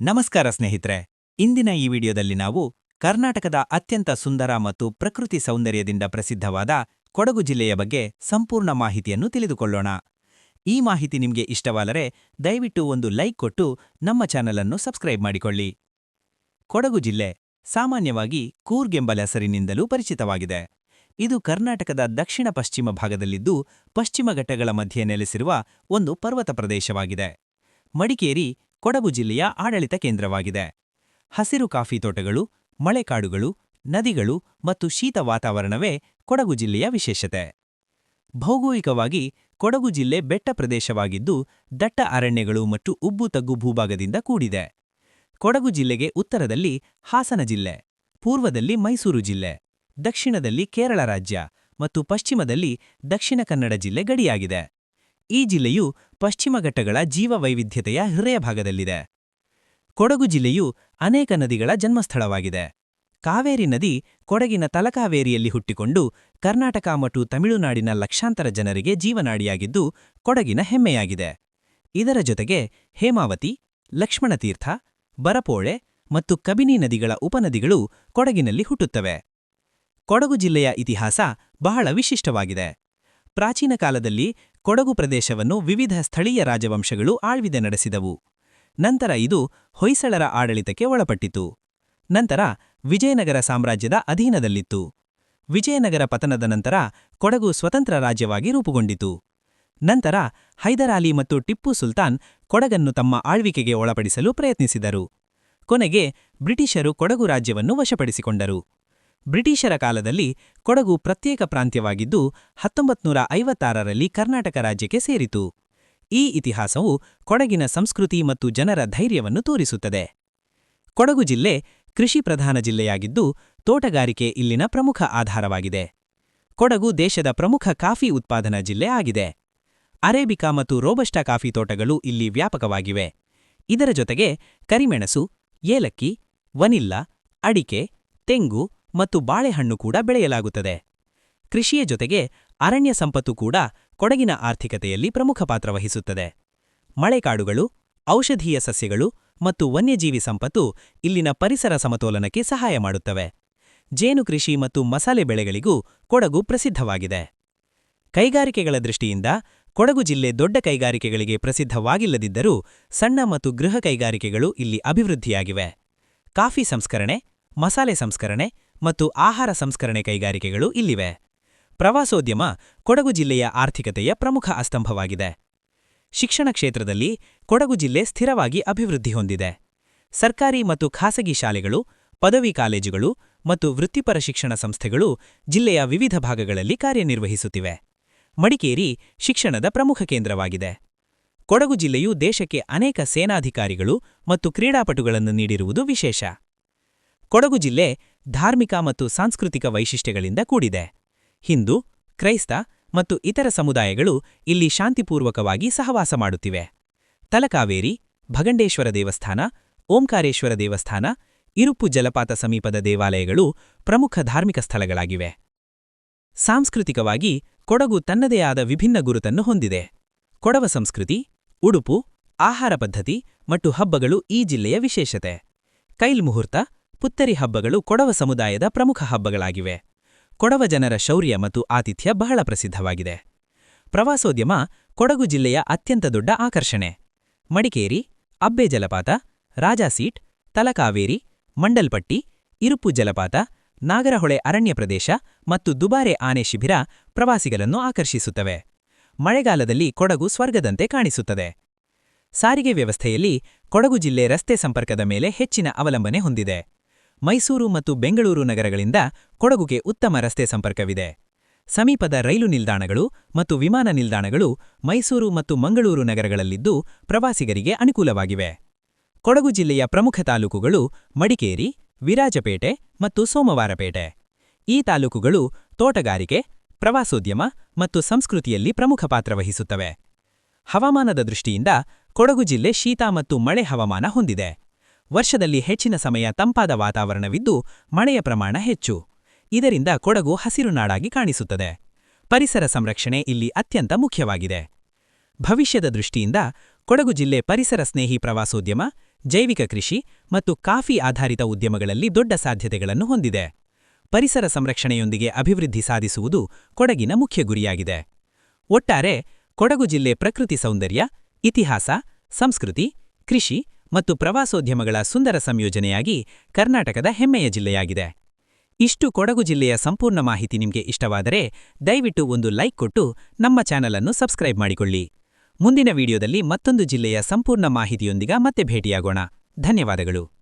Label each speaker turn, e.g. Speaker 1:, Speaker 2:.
Speaker 1: ನಮಸ್ಕಾರ ಸ್ನೇಹಿತರೆ. ಇಂದಿನ ಈ ವಿಡಿಯೋದಲ್ಲಿ ನಾವು ಕರ್ನಾಟಕದ ಅತ್ಯಂತ ಸುಂದರ ಮತ್ತು ಪ್ರಕೃತಿ ಸೌಂದರ್ಯದಿಂದ ಪ್ರಸಿದ್ಧವಾದ ಕೊಡಗು ಜಿಲ್ಲೆಯ ಬಗ್ಗೆ ಸಂಪೂರ್ಣ ಮಾಹಿತಿಯನ್ನು ತಿಳಿದುಕೊಳ್ಳೋಣ. ಈ ಮಾಹಿತಿ ನಿಮಗೆ ಇಷ್ಟವಾದರೆ ದಯವಿಟ್ಟು ಒಂದು ಲೈಕ್ ಕೊಟ್ಟು ನಮ್ಮ ಚಾನಲ್ ಅನ್ನು ಸಬ್ಸ್ಕ್ರೈಬ್ ಮಾಡಿಕೊಳ್ಳಿ. ಕೊಡಗು ಜಿಲ್ಲೆ ಸಾಮಾನ್ಯವಾಗಿ ಕೂರ್ಗ್ ಎಂಬ ಹೆಸರಿನಿಂದಲೂ ಪರಿಚಿತವಾಗಿದೆ. ಇದು ಕರ್ನಾಟಕದ ದಕ್ಷಿಣ ಪಶ್ಚಿಮ ಭಾಗದಲ್ಲಿದ್ದು ಪಶ್ಚಿಮ ಘಟ್ಟಗಳ ಮಧ್ಯೆ ನೆಲೆಸಿರುವ ಒಂದು ಪರ್ವತ ಪ್ರದೇಶವಾಗಿದೆ. ಮಡಿಕೇರಿ ಕೊಡಗು ಜಿಲ್ಲೆಯ ಆಡಳಿತ ಕೇಂದ್ರವಾಗಿದೆ. ಹಸಿರು ಕಾಫಿ ತೋಟಗಳು, ಮಳೆಕಾಡುಗಳು, ನದಿಗಳು ಮತ್ತು ಶೀತ ವಾತಾವರಣವೇ ಕೊಡಗು ಜಿಲ್ಲೆಯ ವಿಶೇಷತೆ. ಭೌಗೋಳಿಕವಾಗಿ ಕೊಡಗು ಜಿಲ್ಲೆ ಬೆಟ್ಟ ಪ್ರದೇಶವಾಗಿದ್ದು ದಟ್ಟ ಅರಣ್ಯಗಳು ಮತ್ತು ಉಬ್ಬು-ತಗ್ಗು ಭೂಭಾಗದಿಂದ ಕೂಡಿದೆ. ಕೊಡಗು ಜಿಲ್ಲೆಗೆ ಉತ್ತರದಲ್ಲಿ ಹಾಸನ ಜಿಲ್ಲೆ, ಪೂರ್ವದಲ್ಲಿ ಮೈಸೂರು ಜಿಲ್ಲೆ, ದಕ್ಷಿಣದಲ್ಲಿ ಕೇರಳ ರಾಜ್ಯ ಮತ್ತು ಪಶ್ಚಿಮದಲ್ಲಿ ದಕ್ಷಿಣ ಕನ್ನಡ ಜಿಲ್ಲೆ ಗಡಿಯಾಗಿದೆ. ಈ ಜಿಲ್ಲೆಯು ಪಶ್ಚಿಮ ಘಟ್ಟಗಳ ಜೀವವೈವಿಧ್ಯತೆಯ ಹೃದಯಭಾಗದಲ್ಲಿದೆ. ಕೊಡಗು ಜಿಲ್ಲೆಯು ಅನೇಕ ನದಿಗಳ ಜನ್ಮಸ್ಥಳವಾಗಿದೆ. ಕಾವೇರಿ ನದಿ ಕೊಡಗಿನ ತಲಕಾವೇರಿಯಲ್ಲಿ ಹುಟ್ಟಿಕೊಂಡು ಕರ್ನಾಟಕ ಮತ್ತು ತಮಿಳುನಾಡಿನ ಲಕ್ಷಾಂತರ ಜನರಿಗೆ ಜೀವನಾಡಿಯಾಗಿದ್ದು ಕೊಡಗಿನ ಹೆಮ್ಮೆಯಾಗಿದೆ. ಇದರ ಜೊತೆಗೆ ಹೇಮಾವತಿ, ಲಕ್ಷ್ಮಣತೀರ್ಥ, ಬರಪೋಳೆ ಮತ್ತು ಕಬಿನಿ ನದಿಗಳ ಉಪನದಿಗಳು ಕೊಡಗಿನಲ್ಲಿ ಹುಟ್ಟುತ್ತವೆ. ಕೊಡಗು ಜಿಲ್ಲೆಯ ಇತಿಹಾಸ ಬಹಳ ವಿಶಿಷ್ಟವಾಗಿದೆ. ಪ್ರಾಚೀನ ಕಾಲದಲ್ಲಿ ಕೊಡಗು ಪ್ರದೇಶವನ್ನು ವಿವಿಧ ಸ್ಥಳೀಯ ರಾಜವಂಶಗಳು ಆಳ್ವಿದೆ ನಡೆಸಿದವು. ನಂತರ ಇದು ಹೊಯ್ಸಳರ ಆಡಳಿತಕ್ಕೆ ಒಳಪಟ್ಟಿತು. ನಂತರ ವಿಜಯನಗರ ಸಾಮ್ರಾಜ್ಯದ ಅಧೀನದಲ್ಲಿತ್ತು. ವಿಜಯನಗರ ಪತನದ ನಂತರ ಕೊಡಗು ಸ್ವತಂತ್ರ ರಾಜ್ಯವಾಗಿ ರೂಪುಗೊಂಡಿತು. ನಂತರ ಹೈದರಾಲಿ ಮತ್ತು ಟಿಪ್ಪು ಸುಲ್ತಾನ್ ಕೊಡಗನ್ನು ತಮ್ಮ ಆಳ್ವಿಕೆಗೆ ಒಳಪಡಿಸಲು ಪ್ರಯತ್ನಿಸಿದರು. ಕೊನೆಗೆ ಬ್ರಿಟಿಷರು ಕೊಡಗು ರಾಜ್ಯವನ್ನು ವಶಪಡಿಸಿಕೊಂಡರು. ಬ್ರಿಟಿಷರ ಕಾಲದಲ್ಲಿ ಕೊಡಗು ಪ್ರತ್ಯೇಕ ಪ್ರಾಂತ್ಯವಾಗಿದ್ದು 1956ರಲ್ಲಿ ಕರ್ನಾಟಕ ರಾಜ್ಯಕ್ಕೆ ಸೇರಿತು. ಈ ಇತಿಹಾಸವು ಕೊಡಗಿನ ಸಂಸ್ಕೃತಿ ಮತ್ತು ಜನರ ಧೈರ್ಯವನ್ನು ತೋರಿಸುತ್ತದೆ. ಕೊಡಗು ಜಿಲ್ಲೆ ಕೃಷಿ ಪ್ರಧಾನ ಜಿಲ್ಲೆಯಾಗಿದ್ದು ತೋಟಗಾರಿಕೆ ಇಲ್ಲಿನ ಪ್ರಮುಖ ಆಧಾರವಾಗಿದೆ. ಕೊಡಗು ದೇಶದ ಪ್ರಮುಖ ಕಾಫಿ ಉತ್ಪಾದನಾ ಜಿಲ್ಲೆ ಆಗಿದೆ. ಅರೇಬಿಕಾ ಮತ್ತು ರೋಬಸ್ಟಾ ಕಾಫಿ ತೋಟಗಳು ಇಲ್ಲಿ ವ್ಯಾಪಕವಾಗಿವೆ. ಇದರ ಜೊತೆಗೆ ಕರಿಮೆಣಸು, ಏಲಕ್ಕಿ, ವನಿಲ್ಲಾ, ಅಡಿಕೆ, ತೆಂಗು ಮತ್ತು ಬಾಳೆಹಣ್ಣು ಕೂಡ ಬೆಳೆಯಲಾಗುತ್ತದೆ. ಕೃಷಿಯ ಜೊತೆಗೆ ಅರಣ್ಯ ಸಂಪತ್ತು ಕೂಡ ಕೊಡಗಿನ ಆರ್ಥಿಕತೆಯಲ್ಲಿ ಪ್ರಮುಖ ಪಾತ್ರ ವಹಿಸುತ್ತದೆ. ಮಳೆಕಾಡುಗಳು, ಔಷಧೀಯ ಸಸ್ಯಗಳು ಮತ್ತು ವನ್ಯಜೀವಿ ಸಂಪತ್ತು ಇಲ್ಲಿನ ಪರಿಸರ ಸಮತೋಲನಕ್ಕೆ ಸಹಾಯ ಮಾಡುತ್ತವೆ. ಜೇನು ಕೃಷಿ ಮತ್ತು ಮಸಾಲೆ ಬೆಳೆಗಳಿಗೂ ಕೊಡಗು ಪ್ರಸಿದ್ಧವಾಗಿದೆ. ಕೈಗಾರಿಕೆಗಳ ದೃಷ್ಟಿಯಿಂದ ಕೊಡಗು ಜಿಲ್ಲೆ ದೊಡ್ಡ ಕೈಗಾರಿಕೆಗಳಿಗೆ ಪ್ರಸಿದ್ಧವಾಗಿಲ್ಲದಿದ್ದರೂ ಸಣ್ಣ ಮತ್ತು ಗೃಹ ಕೈಗಾರಿಕೆಗಳು ಇಲ್ಲಿ ಅಭಿವೃದ್ಧಿಯಾಗಿವೆ. ಕಾಫಿ ಸಂಸ್ಕರಣೆ, ಮಸಾಲೆ ಸಂಸ್ಕರಣೆ ಮತ್ತು ಆಹಾರ ಸಂಸ್ಕರಣೆ ಕೈಗಾರಿಕೆಗಳು ಇಲ್ಲಿವೆ. ಪ್ರವಾಸೋದ್ಯಮ ಕೊಡಗು ಜಿಲ್ಲೆಯ ಆರ್ಥಿಕತೆಯ ಪ್ರಮುಖ ಅಸ್ತಂಭವಾಗಿದೆ. ಶಿಕ್ಷಣ ಕ್ಷೇತ್ರದಲ್ಲಿ ಕೊಡಗು ಜಿಲ್ಲೆ ಸ್ಥಿರವಾಗಿ ಅಭಿವೃದ್ಧಿ ಹೊಂದಿದೆ. ಸರ್ಕಾರಿ ಮತ್ತು ಖಾಸಗಿ ಶಾಲೆಗಳು, ಪದವಿ ಕಾಲೇಜುಗಳು ಮತ್ತು ವೃತ್ತಿಪರ ಶಿಕ್ಷಣ ಸಂಸ್ಥೆಗಳು ಜಿಲ್ಲೆಯ ವಿವಿಧ ಭಾಗಗಳಲ್ಲಿ ಕಾರ್ಯನಿರ್ವಹಿಸುತ್ತಿವೆ. ಮಡಿಕೇರಿ ಶಿಕ್ಷಣದ ಪ್ರಮುಖ ಕೇಂದ್ರವಾಗಿದೆ. ಕೊಡಗು ಜಿಲ್ಲೆಯು ದೇಶಕ್ಕೆ ಅನೇಕ ಸೇನಾಧಿಕಾರಿಗಳು ಮತ್ತು ಕ್ರೀಡಾಪಟುಗಳನ್ನು ನೀಡಿರುವುದು ವಿಶೇಷ. ಕೊಡಗು ಜಿಲ್ಲೆ ಧಾರ್ಮಿಕ ಮತ್ತು ಸಾಂಸ್ಕೃತಿಕ ವೈಶಿಷ್ಟ್ಯಗಳಿಂದ ಕೂಡಿದೆ. ಹಿಂದೂ, ಕ್ರೈಸ್ತ ಮತ್ತು ಇತರ ಸಮುದಾಯಗಳು ಇಲ್ಲಿ ಶಾಂತಿಪೂರ್ವಕವಾಗಿ ಸಹವಾಸ ಮಾಡುತ್ತಿವೆ. ತಲಕಾವೇರಿ, ಭಗಂಡೇಶ್ವರ ದೇವಸ್ಥಾನ, ಓಂಕಾರೇಶ್ವರ ದೇವಸ್ಥಾನ, ಇರುಪ್ಪು ಜಲಪಾತ ಸಮೀಪದ ದೇವಾಲಯಗಳು ಪ್ರಮುಖ ಧಾರ್ಮಿಕ ಸ್ಥಳಗಳಾಗಿವೆ. ಸಾಂಸ್ಕೃತಿಕವಾಗಿ ಕೊಡಗು ತನ್ನದೇ ಆದ ವಿಭಿನ್ನ ಗುರುತನ್ನು ಹೊಂದಿದೆ. ಕೊಡವ ಸಂಸ್ಕೃತಿ, ಉಡುಪು, ಆಹಾರ ಪದ್ಧತಿ ಮತ್ತು ಹಬ್ಬಗಳು ಈ ಜಿಲ್ಲೆಯ ವಿಶೇಷತೆ. ಕೈಲ್ ಮುಹೂರ್ತ, ಪುತ್ತರಿ ಹಬ್ಬಗಳು ಕೊಡವ ಸಮುದಾಯದ ಪ್ರಮುಖ ಹಬ್ಬಗಳಾಗಿವೆ. ಕೊಡವ ಜನರ ಶೌರ್ಯ ಮತ್ತು ಆತಿಥ್ಯ ಬಹಳ ಪ್ರಸಿದ್ಧವಾಗಿದೆ. ಪ್ರವಾಸೋದ್ಯಮ ಕೊಡಗು ಜಿಲ್ಲೆಯ ಅತ್ಯಂತ ದೊಡ್ಡ ಆಕರ್ಷಣೆ. ಮಡಿಕೇರಿ, ಅಬ್ಬೆ ಜಲಪಾತ, ರಾಜಾಸೀಟ್, ತಲಕಾವೇರಿ, ಮಂಡಲ್ಪಟ್ಟಿ, ಇರುಪ್ಪು ಜಲಪಾತ, ನಾಗರಹೊಳೆ ಅರಣ್ಯ ಪ್ರದೇಶ ಮತ್ತು ದುಬಾರೆ ಆನೆ ಶಿಬಿರ ಪ್ರವಾಸಿಗರನ್ನು ಆಕರ್ಷಿಸುತ್ತವೆ. ಮಳೆಗಾಲದಲ್ಲಿ ಕೊಡಗು ಸ್ವರ್ಗದಂತೆ ಕಾಣಿಸುತ್ತದೆ. ಸಾರಿಗೆ ವ್ಯವಸ್ಥೆಯಲ್ಲಿ ಕೊಡಗು ಜಿಲ್ಲೆ ರಸ್ತೆ ಸಂಪರ್ಕದ ಮೇಲೆ ಹೆಚ್ಚಿನ ಅವಲಂಬನೆ ಹೊಂದಿದೆ. ಮೈಸೂರು ಮತ್ತು ಬೆಂಗಳೂರು ನಗರಗಳಿಂದ ಕೊಡಗುಗೆ ಉತ್ತಮ ರಸ್ತೆ ಸಂಪರ್ಕವಿದೆ. ಸಮೀಪದ ರೈಲು ನಿಲ್ದಾಣಗಳು ಮತ್ತು ವಿಮಾನ ನಿಲ್ದಾಣಗಳು ಮೈಸೂರು ಮತ್ತು ಮಂಗಳೂರು ನಗರಗಳಲ್ಲಿದ್ದು ಪ್ರವಾಸಿಗರಿಗೆ ಅನುಕೂಲವಾಗಿವೆ. ಕೊಡಗು ಜಿಲ್ಲೆಯ ಪ್ರಮುಖ ತಾಲೂಕುಗಳು ಮಡಿಕೇರಿ, ವಿರಾಜಪೇಟೆ ಮತ್ತು ಸೋಮವಾರಪೇಟೆ. ಈ ತಾಲೂಕುಗಳು ತೋಟಗಾರಿಕೆ, ಪ್ರವಾಸೋದ್ಯಮ ಮತ್ತು ಸಂಸ್ಕೃತಿಯಲ್ಲಿ ಪ್ರಮುಖ ಪಾತ್ರ ವಹಿಸುತ್ತವೆ. ಹವಾಮಾನದ ದೃಷ್ಟಿಯಿಂದ ಕೊಡಗು ಜಿಲ್ಲೆ ಶೀತ ಮತ್ತು ಮಳೆ ಹವಾಮಾನ ಹೊಂದಿದೆ. ವರ್ಷದಲ್ಲಿ ಹೆಚ್ಚಿನ ಸಮಯ ತಂಪಾದ ವಾತಾವರಣವಿದ್ದು ಮಳೆಯ ಪ್ರಮಾಣ ಹೆಚ್ಚು. ಇದರಿಂದ ಕೊಡಗು ಹಸಿರು ನಾಡಾಗಿ ಕಾಣಿಸುತ್ತದೆ. ಪರಿಸರ ಸಂರಕ್ಷಣೆ ಇಲ್ಲಿ ಅತ್ಯಂತ ಮುಖ್ಯವಾಗಿದೆ. ಭವಿಷ್ಯದ ದೃಷ್ಟಿಯಿಂದ ಕೊಡಗು ಜಿಲ್ಲೆ ಪರಿಸರ ಸ್ನೇಹಿ ಪ್ರವಾಸೋದ್ಯಮ, ಜೈವಿಕ ಕೃಷಿ ಮತ್ತು ಕಾಫಿ ಆಧಾರಿತ ಉದ್ಯಮಗಳಲ್ಲಿ ದೊಡ್ಡ ಸಾಧ್ಯತೆಗಳನ್ನು ಹೊಂದಿದೆ. ಪರಿಸರ ಸಂರಕ್ಷಣೆಯೊಂದಿಗೆ ಅಭಿವೃದ್ಧಿ ಸಾಧಿಸುವುದು ಕೊಡಗಿನ ಮುಖ್ಯ ಗುರಿಯಾಗಿದೆ. ಒಟ್ಟಾರೆ ಕೊಡಗು ಜಿಲ್ಲೆ ಪ್ರಕೃತಿ ಸೌಂದರ್ಯ, ಇತಿಹಾಸ, ಸಂಸ್ಕೃತಿ, ಕೃಷಿ ಮತ್ತು ಪ್ರವಾಸೋದ್ಯಮಗಳ ಸುಂದರ ಸಂಯೋಜನೆಯಾಗಿ ಕರ್ನಾಟಕದ ಹೆಮ್ಮೆಯ ಜಿಲ್ಲೆಯಾಗಿದೆ. ಇಷ್ಟು ಕೊಡಗು ಜಿಲ್ಲೆಯ ಸಂಪೂರ್ಣ ಮಾಹಿತಿ ನಿಮಗೆ ಇಷ್ಟವಾದರೆ ದಯವಿಟ್ಟು ಒಂದು ಲೈಕ್ ಕೊಟ್ಟು ನಮ್ಮ ಚಾನಲ್ ಅನ್ನು ಸಬ್ಸ್ಕ್ರೈಬ್ ಮಾಡಿಕೊಳ್ಳಿ. ಮುಂದಿನ ವಿಡಿಯೋದಲ್ಲಿ ಮತ್ತೊಂದು ಜಿಲ್ಲೆಯ ಸಂಪೂರ್ಣ ಮಾಹಿತಿಯೊಂದಿಗೆ ಮತ್ತೆ ಭೇಟಿಯಾಗೋಣ. ಧನ್ಯವಾದಗಳು.